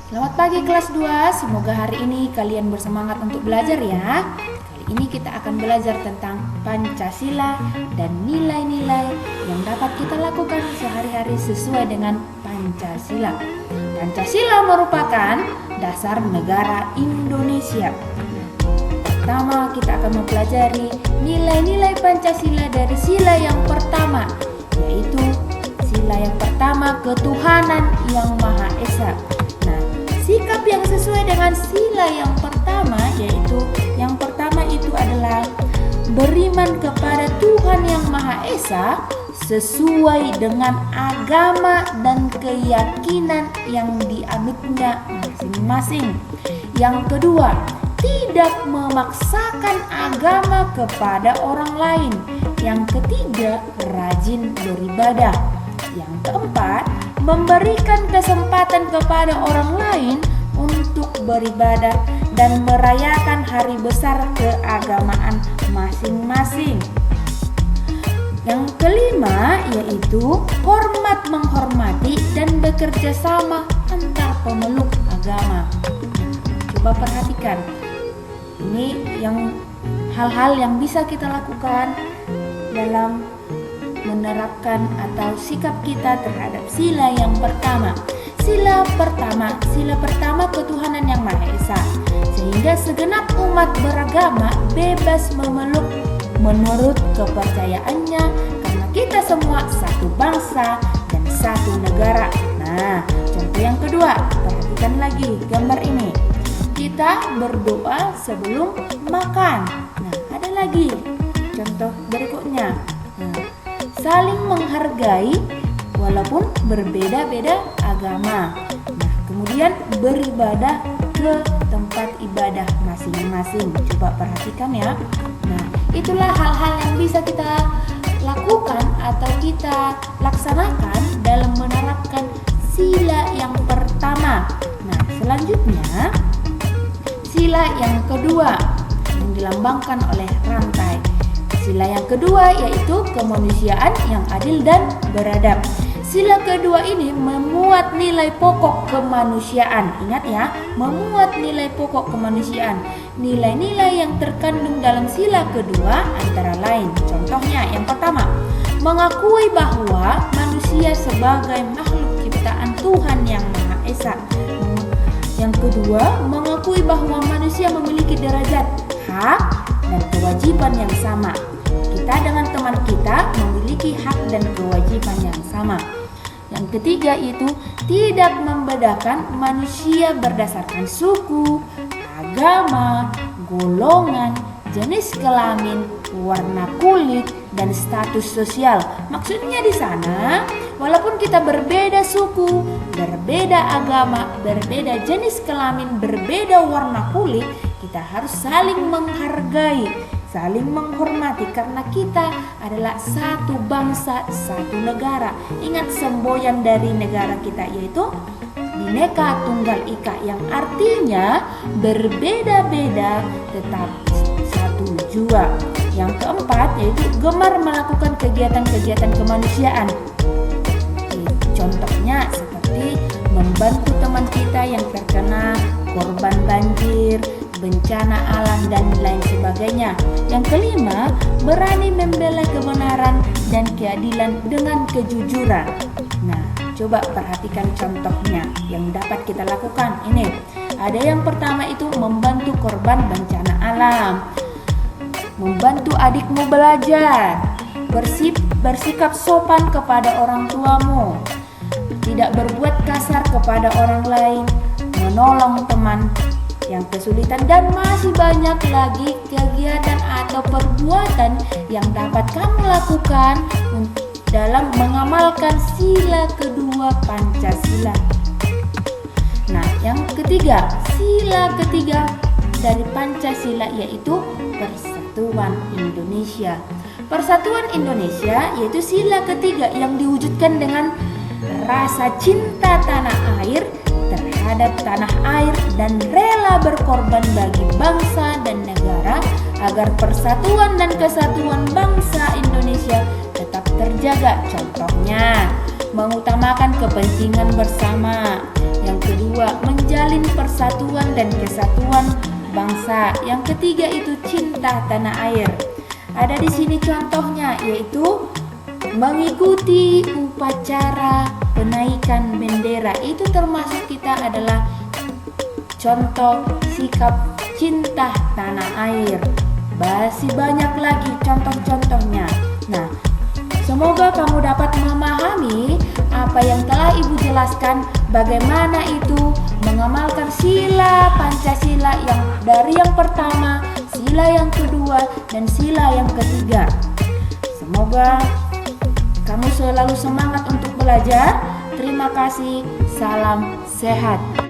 Selamat pagi kelas 2, semoga hari ini kalian bersemangat untuk belajar ya. Kali ini kita akan belajar tentang Pancasila dan nilai-nilai yang dapat kita lakukan sehari-hari sesuai dengan Pancasila. Pancasila merupakan dasar negara Indonesia. Pertama, kita akan mempelajari nilai-nilai Pancasila dari sila yang pertama, yaitu sila yang pertama, ketuhanan yang Maha Esa. Sikap yang sesuai dengan sila yang pertama, yaitu yang pertama itu adalah beriman kepada Tuhan yang Maha Esa sesuai dengan agama dan keyakinan yang dianutnya masing-masing. Yang kedua, tidak memaksakan agama kepada orang lain. Yang ketiga, rajin beribadah. Yang keempat, memberikan kesempatan kepada orang lain untuk beribadah dan merayakan hari besar keagamaan masing-masing. Yang kelima yaitu hormat menghormati dan bekerja sama antar pemeluk agama. Coba perhatikan, ini yang hal-hal yang bisa kita lakukan dalam menerapkan atau sikap kita terhadap sila yang pertama. Sila pertama ketuhanan yang Maha Esa, sehingga segenap umat beragama bebas memeluk menurut kepercayaannya, karena kita semua satu bangsa dan satu negara. Nah, contoh yang kedua, perhatikan lagi gambar ini. Kita berdoa sebelum makan. Nah, ada lagi contoh berikutnya. Saling menghargai walaupun berbeda-beda agama. Nah, kemudian beribadah ke tempat ibadah masing-masing. Coba perhatikan ya. Nah, itulah hal-hal yang bisa kita lakukan atau kita laksanakan dalam menerapkan sila yang pertama. Nah, selanjutnya sila yang kedua yang dilambangkan oleh rantai. Sila yang kedua yaitu kemanusiaan yang adil dan beradab. Sila kedua ini memuat nilai pokok kemanusiaan. Ingat ya, memuat nilai pokok kemanusiaan. Nilai-nilai yang terkandung dalam sila kedua antara lain. Contohnya yang pertama, mengakui bahwa manusia sebagai makhluk ciptaan Tuhan yang Maha Esa. Yang kedua, mengakui bahwa manusia memiliki derajat, hak, dan kewajiban yang sama. Kita dengan teman kita memiliki hak dan kewajiban yang sama. Yang ketiga itu tidak membedakan manusia berdasarkan suku, agama, golongan, jenis kelamin, warna kulit, dan status sosial. Maksudnya di sana, walaupun kita berbeda suku, berbeda agama, berbeda jenis kelamin, berbeda warna kulit, kita harus saling menghargai, saling menghormati, karena kita adalah satu bangsa, satu negara. Ingat semboyan dari negara kita yaitu Bhinneka Tunggal Ika, yang artinya berbeda-beda tetap satu jua. Yang keempat yaitu gemar melakukan kegiatan-kegiatan kemanusiaan. Contohnya seperti membantu teman kita yang terkena korban banjir, bencana alam, dan lain sebagainya. Yang kelima, berani membela kebenaran dan keadilan dengan kejujuran. Nah, coba perhatikan contohnya yang dapat kita lakukan. Ini ada yang pertama itu membantu korban bencana alam, membantu adikmu belajar, bersikap sopan kepada orang tuamu, tidak berbuat kasar kepada orang lain, menolong teman yang kesulitan, dan masih banyak lagi kegiatan atau perbuatan yang dapat kamu lakukan dalam mengamalkan sila kedua Pancasila. Nah, yang ketiga, sila ketiga dari Pancasila yaitu Persatuan Indonesia. Persatuan Indonesia yaitu sila ketiga yang diwujudkan dengan rasa cinta tanah air terhadap tanah air dan rela berkorban bagi bangsa dan negara agar persatuan dan kesatuan bangsa Indonesia tetap terjaga. Contohnya, mengutamakan kepentingan bersama. Yang kedua, menjalin persatuan dan kesatuan bangsa. Yang ketiga itu cinta tanah air. Ada di sini contohnya, yaitu mengikuti upacara penaikan bendera. Itu termasuk kita adalah contoh sikap cinta tanah air. Masih banyak lagi contoh-contohnya. Nah, semoga kamu dapat memahami apa yang telah Ibu jelaskan, bagaimana itu mengamalkan sila Pancasila yang dari yang pertama, sila yang kedua, dan sila yang ketiga. Semoga kamu selalu semangat untuk belajar. Terima kasih, salam sehat.